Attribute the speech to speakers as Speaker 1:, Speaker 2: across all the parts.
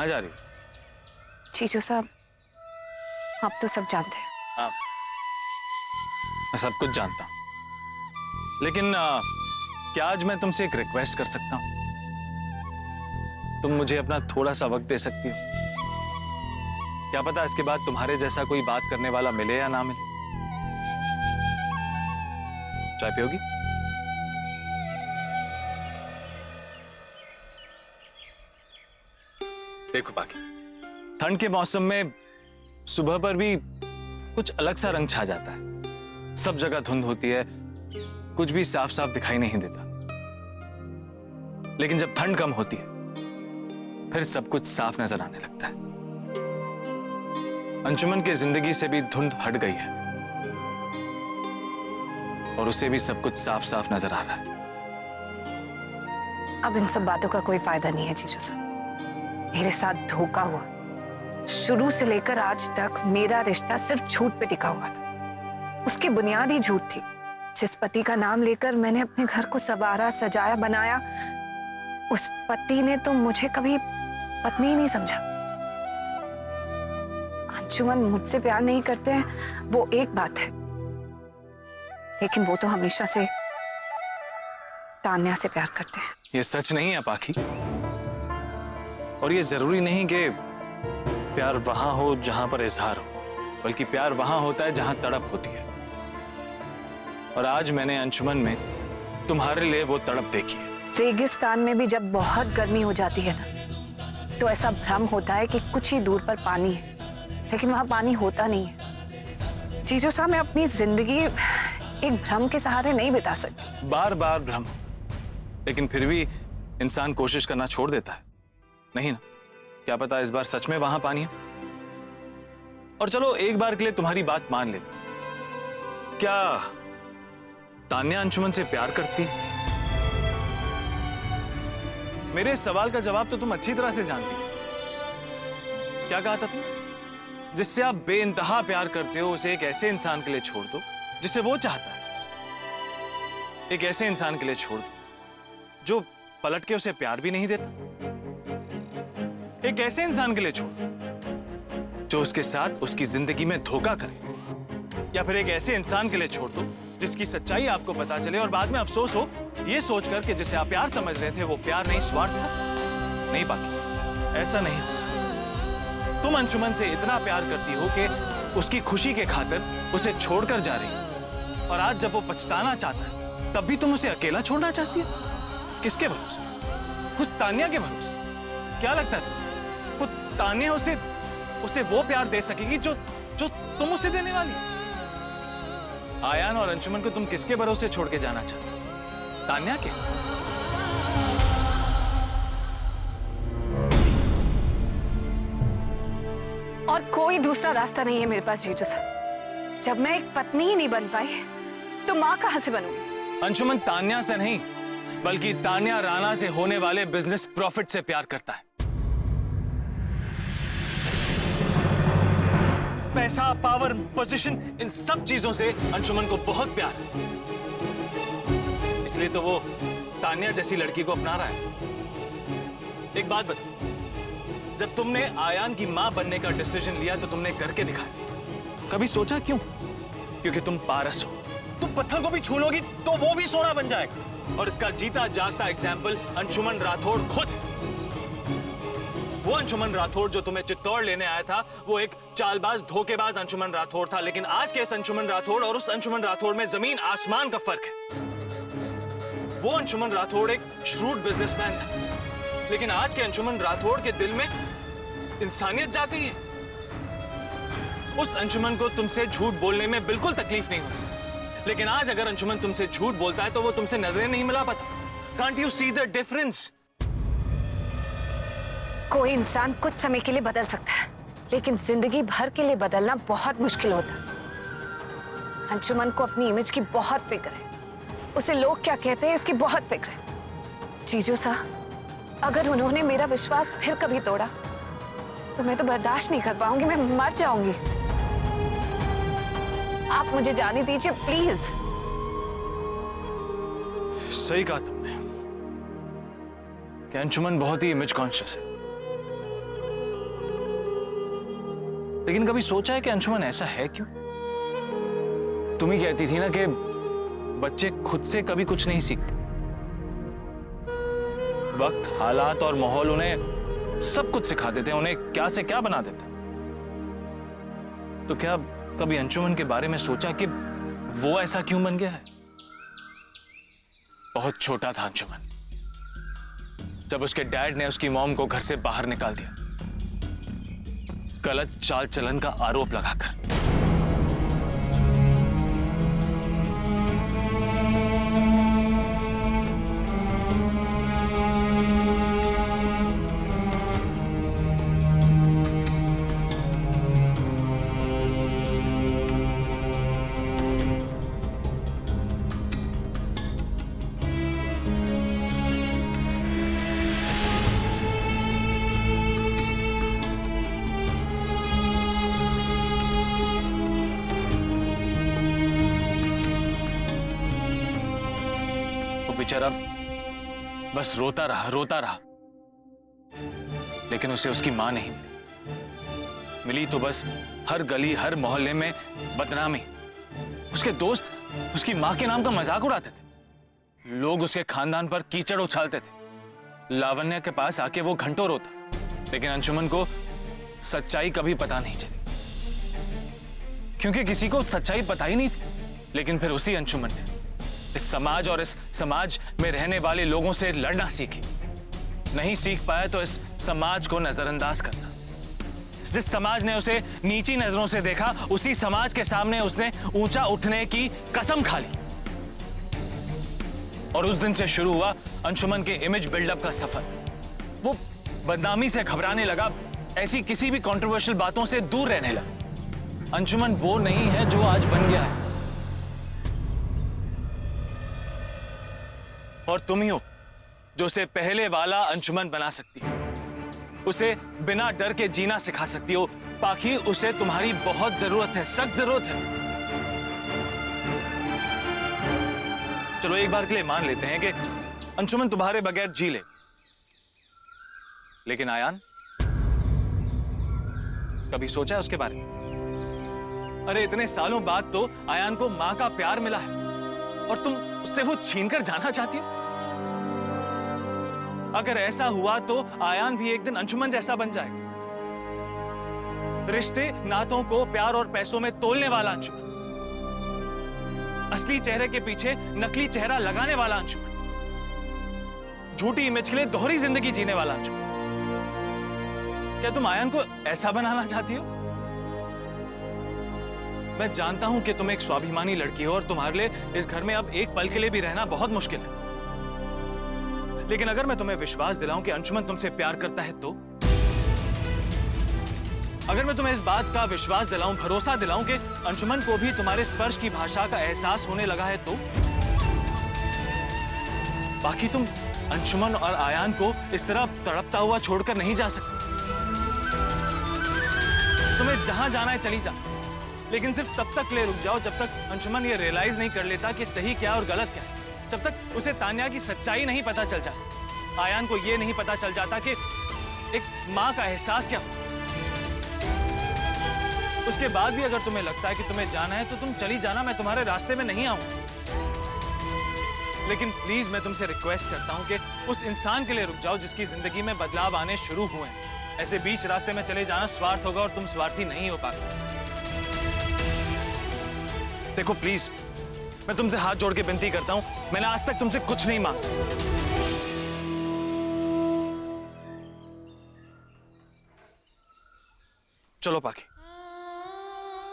Speaker 1: कहाँ जा रही हो?
Speaker 2: जीजू साहब, आप तो सब जानते हैं।
Speaker 1: हाँ, मैं सब कुछ जानता हूं, लेकिन क्या आज मैं तुमसे एक रिक्वेस्ट कर सकता हूं? तुम मुझे अपना थोड़ा सा वक्त दे सकती हो? क्या पता इसके बाद तुम्हारे जैसा कोई बात करने वाला मिले या ना मिले। चाय पियोगी? देखो बाकी, ठंड के मौसम में सुबह पर भी कुछ अलग सा रंग छा जाता है। सब जगह धुंध होती है, कुछ भी साफ साफ दिखाई नहीं देता। लेकिन जब ठंड कम होती है फिर सब कुछ साफ नजर आने लगता है। अंशुमन की जिंदगी से भी धुंध हट गई है और उसे भी सब कुछ साफ साफ नजर आ रहा है।
Speaker 2: अब इन सब बातों का कोई फायदा नहीं है जीजू साहब। मेरे साथ धोखा हुआ। शुरू से लेकर आज तक मेरा रिश्ता सिर्फ झूठ पे टिका हुआ था। उसकी बुनियाद ही झूठ थी। जिस पति का नाम लेकर मैंने अपने घर को संवारा, सजाया, बनाया, उस पति ने तो मुझे कभी पत्नी ही नहीं समझा। अंशुमन मुझसे प्यार नहीं करते हैं वो एक बात है, लेकिन वो तो हमेशा से तान्या से प्यार करते हैं।
Speaker 1: ये सच नहीं है पाखी, और ये जरूरी नहीं कि प्यार वहां हो जहां पर इजहार हो, बल्कि प्यार वहां होता है जहां तड़प होती है। और आज मैंने अंशुमन में तुम्हारे लिए वो तड़प देखी है।
Speaker 2: रेगिस्तान में भी जब बहुत गर्मी हो जाती है ना, तो ऐसा भ्रम होता है कि कुछ ही दूर पर पानी है, लेकिन वहां पानी होता नहीं है। जीजू साहब, मैं अपनी जिंदगी एक भ्रम के सहारे नहीं बिता सकती।
Speaker 1: बार बार भ्रम, लेकिन फिर भी इंसान कोशिश करना छोड़ देता है, नहीं ना? क्या पता इस बार सच में वहां पानी है। और चलो एक बार के लिए तुम्हारी बात मान लेते। क्या तान्या अंशुमन से प्यार करती? मेरे सवाल का जवाब तो तुम अच्छी तरह से जानती हो। क्या कहा था तुम? जिससे आप बेइंतहा प्यार करते हो उसे एक ऐसे इंसान के लिए छोड़ दो जिसे वो चाहता है। एक ऐसे इंसान के लिए छोड़ दो जो पलट के उसे प्यार भी नहीं देता। एक ऐसे इंसान के लिए छोड़ दो जो उसके साथ उसकी जिंदगी में धोखा करे। या फिर एक ऐसे इंसान के लिए छोड़ दो जिसकी सच्चाई आपको पता चले और बाद में अफसोस हो ये सोचकर कि जिसे आप प्यार समझ रहे थे वो प्यार नहीं, स्वार्थ था। नहीं बाकी, ऐसा नहीं होता। तुम अंशुमन से इतना प्यार करती हो कि उसकी खुशी के खातिर उसे छोड़कर जा रही हो, और आज जब वो पछताना चाहता है तब भी तुम उसे अकेला छोड़ना चाहती हो। किसके भरोसे? खुद तान्या के भरोसे? क्या लगता है तुम्हें खुद तान्या उसे वो प्यार दे सकेगी जो तुम उसे देने वाली? आयान और अंशुमन को तुम किसके भरोसे छोड़ के जाना चाहते? तान्या के?
Speaker 2: और कोई दूसरा रास्ता नहीं है मेरे पास जीजू साहब। जब मैं एक पत्नी ही नहीं बन पाई तो मां कहां से बनूंगी?
Speaker 1: अंशुमन तान्या से नहीं, बल्कि तान्या राणा से होने वाले बिजनेस प्रॉफिट से प्यार करता है। पैसा, पावर, पोजीशन, इन सब चीजों से अंशुमन को बहुत प्यार है। इसलिए तो वो तान्या जैसी लड़की को अपना रहा है। एक बात बता, जब तुमने आयान की मां बनने का डिसीजन लिया तो तुमने करके दिखाया। कभी सोचा क्यों? क्योंकि तुम पारस हो। तुम पत्थर को भी छू लोगी तो वो भी सोना बन जाएगा। और इसका जीता जागता एग्जाम्पल अंशुमन राठौड़ खुद। वो अंशुमन राठौड़ जो तुम्हें चित्तौड़ लेने आया था वो एक चालबाज, धोखेबाज अंशुमन राठौड़ था। लेकिन आज के इस अंशुमन राठौड़ और उस अंशुमन राठौड़ में जमीन आसमान का फर्क है। वो अंशुमन राठौड़ एक श्रूड बिजनेसमैन था, लेकिन आज के अंशुमन राठौड़ के दिल में इंसानियत जाग गई है। उस अंशुमन को तुमसे झूठ बोलने में बिल्कुल तकलीफ नहीं होती, लेकिन आज अगर अंशुमन तुमसे झूठ बोलता है तो वो तुमसे नजरें नहीं मिला पाता। Can't you see the difference?
Speaker 2: कोई इंसान कुछ समय के लिए बदल सकता है, लेकिन जिंदगी भर के लिए बदलना बहुत मुश्किल होता है। अंशुमन को अपनी इमेज की बहुत फिक्र है। उसे लोग क्या कहते हैं इसकी बहुत फिक्र है। जीजू साहब, अगर उन्होंने मेरा विश्वास फिर कभी तोड़ा तो मैं तो बर्दाश्त नहीं कर पाऊंगी, मैं मर जाऊंगी। आप मुझे जाने दीजिए प्लीज।
Speaker 1: सही कहा तुमने कि अंशुमन बहुत ही इमेज कॉन्शियस है। लेकिन कभी सोचा है कि अंशुमन ऐसा है क्यों? तुम ही कहती थी ना कि बच्चे खुद से कभी कुछ नहीं सीखते। वक्त, हालात और माहौल उन्हें सब कुछ सिखा देते हैं, उन्हें क्या से क्या बना देते हैं। तो क्या कभी अंशुमन के बारे में सोचा कि वो ऐसा क्यों बन गया है? बहुत छोटा था अंशुमन जब उसके डैड ने उसकी मॉम को घर से बाहर निकाल दिया, गलत चाल चलन का आरोप लगाकर। बेचारा बस रोता रहा, लेकिन उसे उसकी मां नहीं मिली तो बस हर गली, हर मोहल्ले में बदनामी। उसके दोस्त उसकी मां के नाम का मजाक उड़ाते थे, लोग उसके खानदान पर कीचड़ उछालते थे। लावण्या के पास आके वो घंटों रोता, लेकिन अंशुमन को सच्चाई कभी पता नहीं चली, क्योंकि किसी को सच्चाई पता ही नहीं थी। लेकिन फिर उसी अंशुमन ने इस समाज और इस समाज में रहने वाले लोगों से लड़ना सीख ली। नहीं सीख पाया तो इस समाज को नजरअंदाज करना। जिस समाज ने उसे नीची नजरों से देखा, उसी समाज के सामने उसने ऊंचा उठने की कसम खा ली। और उस दिन से शुरू हुआ अंशुमन के इमेज बिल्डअप का सफर। वो बदनामी से घबराने लगा, ऐसी किसी भी कंट्रोवर्शियल बातों से दूर रहने लगा। अंशुमन वो नहीं है जो आज बन गया है। और तुम ही हो जो उसे पहले वाला अंशुमन बना सकती है, उसे बिना डर के जीना सिखा सकती हो। पाखी, उसे तुम्हारी बहुत जरूरत है, सख्त जरूरत है। चलो एक बार के लिए मान लेते हैं कि अंशुमन तुम्हारे बगैर जी ले, लेकिन आयान, कभी सोचा है उसके बारे में? अरे इतने सालों बाद तो आयान को मां का प्यार मिला है और तुम उससे वो छीनकर जाना चाहती हो। अगर ऐसा हुआ तो आयान भी एक दिन अंशुमन जैसा बन जाएगा। रिश्ते नातों को प्यार और पैसों में तोलने वाला अंशुमन, असली चेहरे के पीछे नकली चेहरा लगाने वाला अंशुमन, झूठी इमेज के लिए दोहरी जिंदगी जीने वाला अंशुमन। क्या तुम आयान को ऐसा बनाना चाहती हो? मैं जानता हूं कि तुम एक स्वाभिमानी लड़की हो और तुम्हारे लिए इस घर में अब एक पल के लिए भी रहना बहुत मुश्किल है। लेकिन अगर मैं तुम्हें विश्वास दिलाऊं कि अंशुमन तुमसे प्यार करता है तो? अगर मैं तुम्हें इस बात का विश्वास दिलाऊं, भरोसा दिलाऊं कि अंशुमन को भी तुम्हारे स्पर्श की भाषा का एहसास होने लगा है तो? बाकी तुम अंशुमन और आयान को इस तरह तड़पता हुआ छोड़कर नहीं जा सकते। तुम्हें जहां जाना है चली जाओ, लेकिन सिर्फ तब तक ले रुक जाओ जब तक अंशुमन ये रियलाइज नहीं कर लेता कि सही क्या और गलत क्या है। जब तक उसे तान्या की सच्चाई नहीं पता चल जाती, आयान को ये नहीं पता चल जाता कि एक मां का एहसास क्या होता। उसके बाद भी अगर तुम्हें लगता है कि तुम्हें जाना है तो तुम चली जाना, मैं तुम्हारे रास्ते में नहीं आऊंगा। लेकिन प्लीज मैं तुमसे रिक्वेस्ट करता हूं कि उस इंसान के लिए रुक जाओ जिसकी जिंदगी में बदलाव आने शुरू हुए हैं। ऐसे बीच रास्ते में चले जाना स्वार्थ होगा और तुम स्वार्थी नहीं हो पाते। देखो प्लीज, मैं तुमसे हाथ जोड़ के विनती करता हूं, मैंने आज तक तुमसे कुछ नहीं मांगा। चलो पाखी,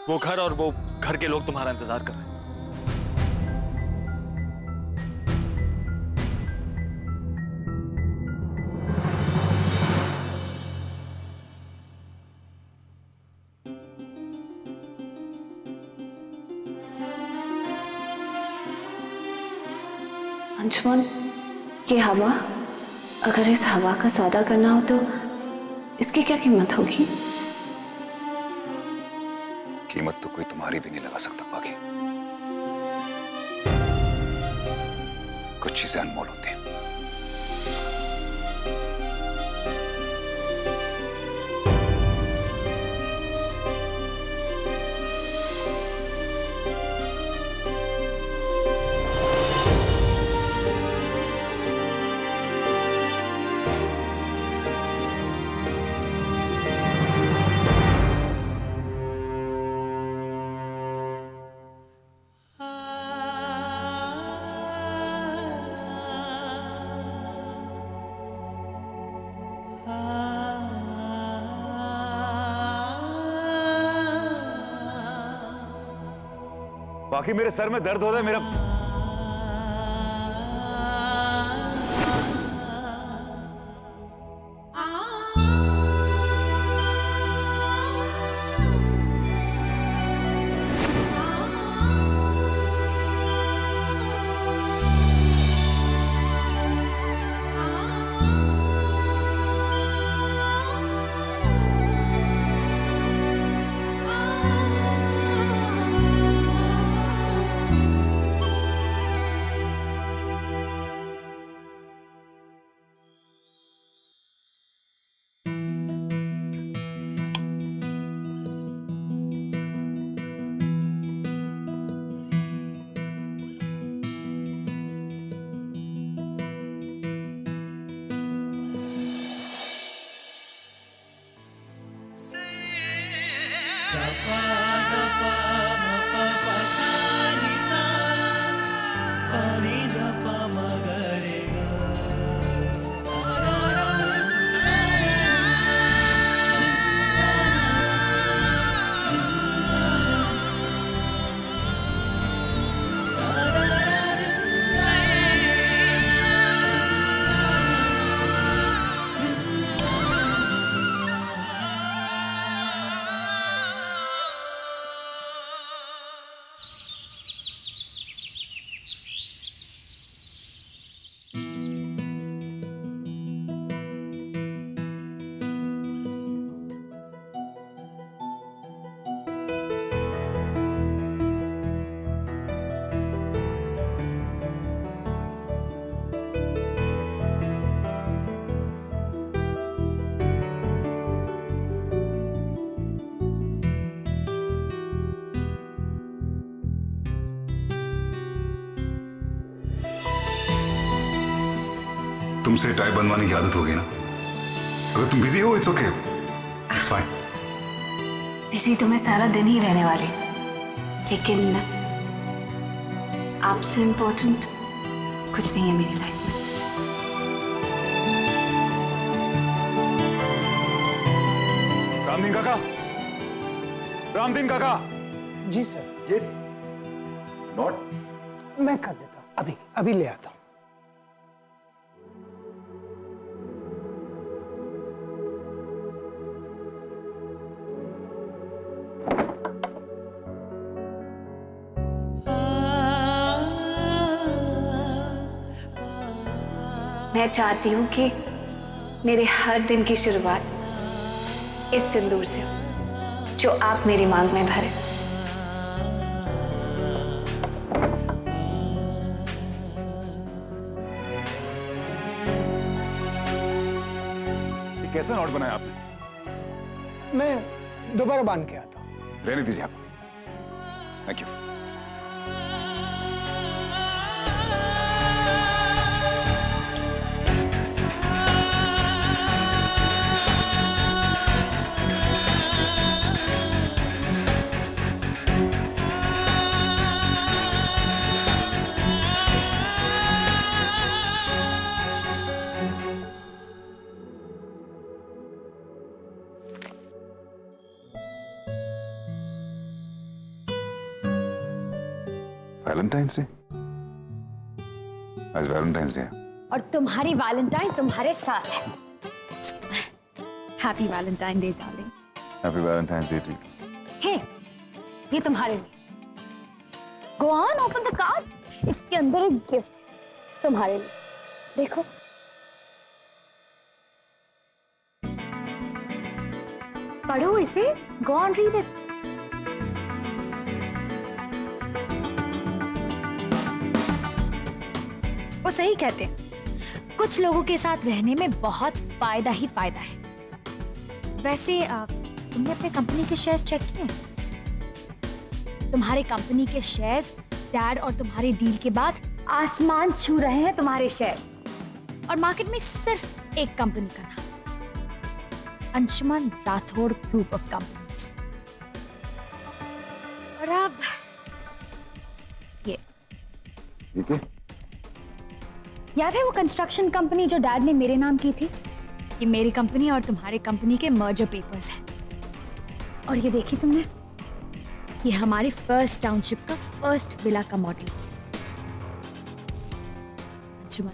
Speaker 1: वो घर और वो घर के लोग तुम्हारा इंतजार कर रहे हैं।
Speaker 2: अंशुमन, ये हवा, अगर इस हवा का सौदा करना हो तो इसकी क्या कीमत होगी?
Speaker 3: कीमत तो कोई तुम्हारी भी नहीं लगा सकता पाखी। कुछ चीजें अनमोल होती हैं। बाकी मेरे सर में दर्द होता है मेरा। तुमसे टाई बनवाने की आदत होगी ना। अगर तुम बिजी हो, it's okay, it's fine.
Speaker 2: Busy तो मैं सारा दिन ही रहने वाली, लेकिन आपसे इम्पोर्टेंट कुछ नहीं है मेरी लाइफ में।
Speaker 3: रामदीन काका, रामदीन काका।
Speaker 4: जी सर।
Speaker 3: ये नोट
Speaker 4: मैं कर देता हूँ, अभी अभी ले आता हूँ।
Speaker 2: मैं चाहती हूँ कि मेरे हर दिन की शुरुआत इस सिंदूर से हो जो आप मेरी मांग में भरे।
Speaker 3: ये कैसा नोट बनाया आपने?
Speaker 4: मैं दोबारा बांध के आता हूँ।
Speaker 3: रहने दीजिए आप। Thank you. Valentine's day? आज वैलेंटाइंस डे है।
Speaker 5: और तुम्हारी वैलेंटाइन तुम्हारे साथ है। Happy valentine day darling.
Speaker 3: Happy valentine's day too.
Speaker 5: Hey, ये तुम्हारे लिए। Go on, open the card. इसके अंदर एक गिफ्ट तुम्हारे लिए। देखो। पढ़ो इसे। Go on, read it. वो सही कहते हैं, कुछ लोगों के साथ रहने में बहुत फायदा ही फायदा है। वैसे तुमने अपने कंपनी के शेयर्स चेक किए? तुम्हारे कंपनी के शेयर्स डैड और तुम्हारी डील के बाद आसमान छू रहे हैं तुम्हारे शेयर्स। और मार्केट में सिर्फ एक कंपनी का नाम, Anshuman Rathore group of companies. और अब ये
Speaker 3: ठीक है।
Speaker 5: याद है वो कंस्ट्रक्शन कंपनी जो डैड ने मेरे नाम की थी? ये मेरी कंपनी और तुम्हारे कंपनी के मर्जर पेपर्स हैं। और ये देखी तुमने? ये हमारे फर्स्ट टाउनशिप का फर्स्ट विला का मॉडल। अंशुमन,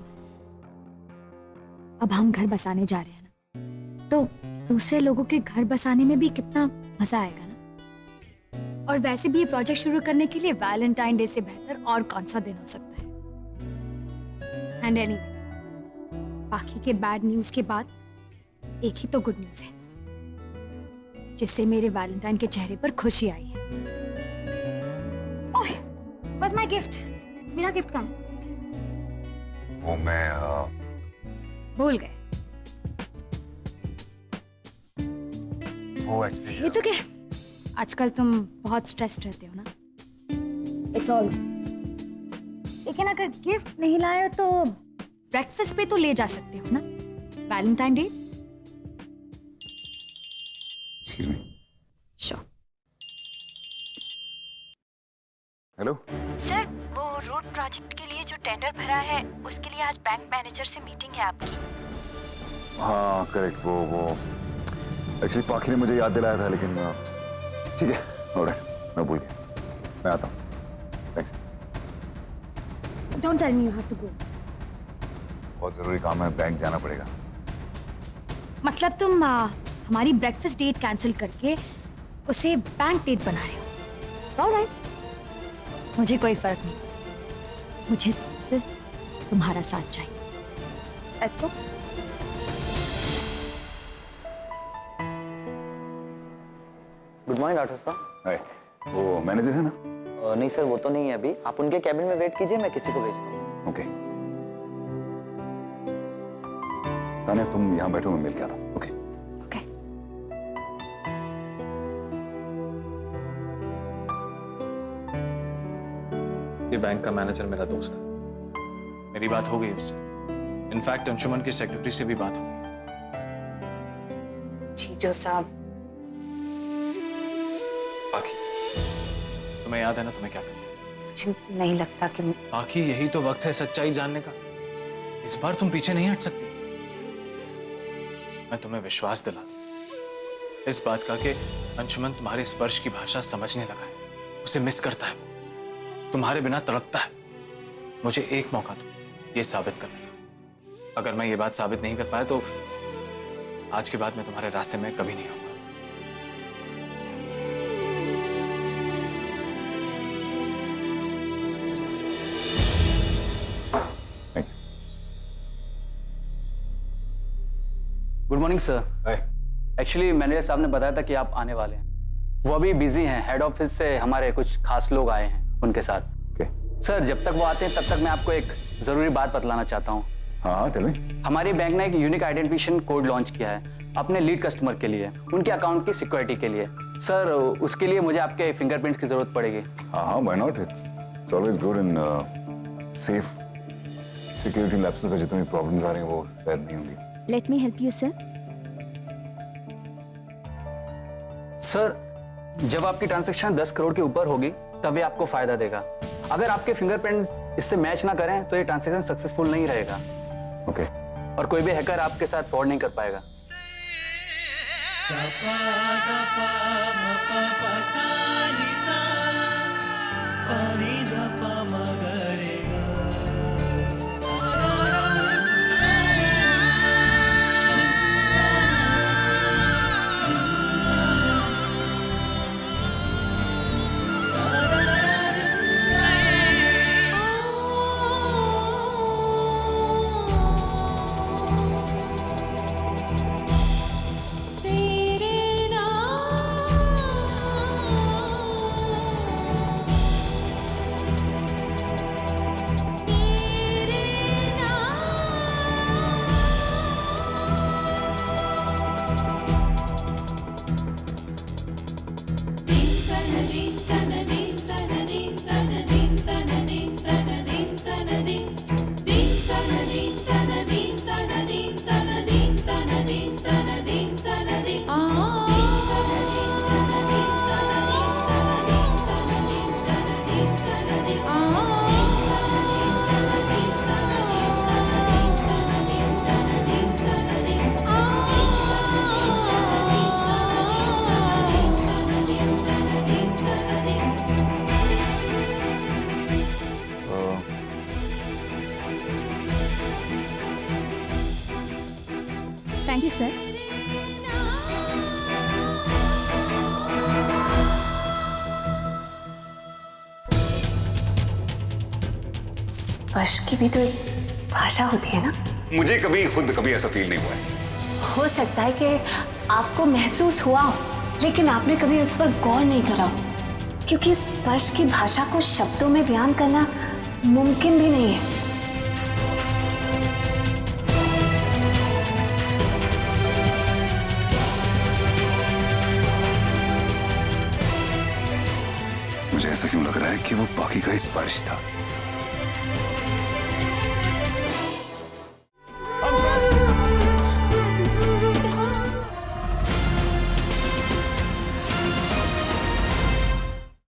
Speaker 5: अब हम घर बसाने जा रहे हैं ना, तो दूसरे लोगों के घर बसाने में भी कितना मजा आएगा ना। और वैसे भी ये प्रोजेक्ट शुरू करने के लिए वैलेंटाइन डे से बेहतर और कौन सा दिन हो सकता है। एंड एनीवे, बाकी के बैड न्यूज के बाद एक ही तो गुड न्यूज है, जिससे मेरे वैलेंटाइन के चेहरे पर खुशी आई है। ओह, बस माय गिफ्ट, मेरा गिफ्ट कहाँ है?
Speaker 3: वो मैं
Speaker 5: भूल गए।
Speaker 3: वो एक्चुअली
Speaker 5: इट्स ओके, आजकल तुम बहुत स्ट्रेस्ड रहते हो ना। इट्स ऑल, लेकिन अगर गिफ्ट नहीं लाए तो ब्रेकफास्ट पे तो ले जा सकते हो ना, Valentine day.
Speaker 3: Excuse me.
Speaker 5: Sure.
Speaker 3: Hello.
Speaker 6: Sir, वो रोड प्रोजेक्ट के लिए जो टेंडर भरा है उसके लिए आज बैंक मैनेजर से मीटिंग है आपकी।
Speaker 3: हाँ करेक्ट, वो एक्चुअली पाखी ने मुझे याद दिलाया था, लेकिन ठीक है, ऑलराइट, मैं भूल गया। मैं आता हूँ, thanks.
Speaker 5: Don't tell me you have to go.
Speaker 3: बहुत जरूरी काम है, बैंक जाना पड़ेगा।
Speaker 5: मतलब तुम हमारी ब्रेकफास्ट डेट कैंसिल करके उसे बैंक डेट बना रहे हो। ऑलराइट, मुझे कोई फर्क नहीं, मुझे सिर्फ तुम्हारा साथ चाहिए। Let's go.
Speaker 7: Good morning Rathore साहब।
Speaker 3: हाय, वो मैनेजर है ना?
Speaker 7: नहीं सर, वो तो नहीं है अभी। आप उनके कैबिन में वेट कीजिए, मैं किसी को भेजता हूँ।
Speaker 3: ओके। तान्या, तुम यहाँ बैठो, मैं मिल के आता हूँ। ओके।
Speaker 2: ओके।
Speaker 1: ये बैंक का मैनेजर मेरा दोस्त है, मेरी बात हो गई उससे। इनफैक्ट अंशुमन की सेक्रेटरी से भी बात हो गई।
Speaker 2: जीजू साहब,
Speaker 1: बाकी तुम्हें याद है ना तुम्हें क्या करना है?
Speaker 2: मुझे नहीं लगता कि
Speaker 1: बाकी यही तो वक्त है सच्चाई जानने का। इस बार तुम पीछे नहीं हट सकती। मैं तुम्हें विश्वास दिला दूं इस बात का कि अंशुमन तुम्हारे स्पर्श की भाषा समझने लगा है, उसे मिस करता है, वो तुम्हारे बिना तड़पता है। मुझे एक मौका दो ये साबित करने का। अगर मैं ये बात साबित नहीं कर पाया तो आज के बाद मैं तुम्हारे रास्ते में कभी नहीं आऊंगा।
Speaker 8: Good morning sir.
Speaker 3: Hi.
Speaker 8: Actually manager साहब ने बताया था कि आप आने वाले हैं। वो अभी बिजी हैं, हेड ऑफिस से हमारे कुछ खास लोग आए हैं उनके साथ।
Speaker 3: ओके।
Speaker 8: सर, जब तक वो आते हैं तब तक मैं आपको एक जरूरी बात बतलाना चाहता हूँ।
Speaker 3: हाँ चलें।
Speaker 8: हमारी बैंक ने एक यूनिक आइडेंटिफिकेशन कोड लॉन्च किया है अपने लीड कस्टमर के लिए, उनके अकाउंट की सिक्योरिटी के लिए। सर, उसके लिए मुझे आपके फिंगरप्रिंट्स की जरूरत पड़ेगी।
Speaker 3: हाँ, why not, it's always good in safe security labs का जितनी प्रॉब्लम्स आ रही हैं वो पैदा नहीं होंगी।
Speaker 5: Let me help you sir.
Speaker 8: Sir, जब आपकी ट्रांजैक्शन 10 करोड़ के ऊपर होगी तब ये आपको फायदा देगा। अगर आपके फिंगरप्रिंट्स इससे मैच ना करें तो ये ट्रांजैक्शन सक्सेसफुल नहीं रहेगा।
Speaker 3: ओके।
Speaker 8: और कोई भी हैकर आपके साथ फ्रॉड नहीं कर पाएगा।
Speaker 5: जी सर।
Speaker 2: स्पर्श की भी तो एक भाषा होती है ना।
Speaker 3: मुझे खुद कभी ऐसा फील नहीं हुआ है।
Speaker 2: हो सकता है कि आपको महसूस हुआ हो, लेकिन आपने कभी उस पर गौर नहीं करा हो, क्योंकि स्पर्श की भाषा को शब्दों में बयान करना मुमकिन भी नहीं है।
Speaker 3: मुझे ऐसा क्यों लग रहा है कि वो बाकी का ही स्पर्श था।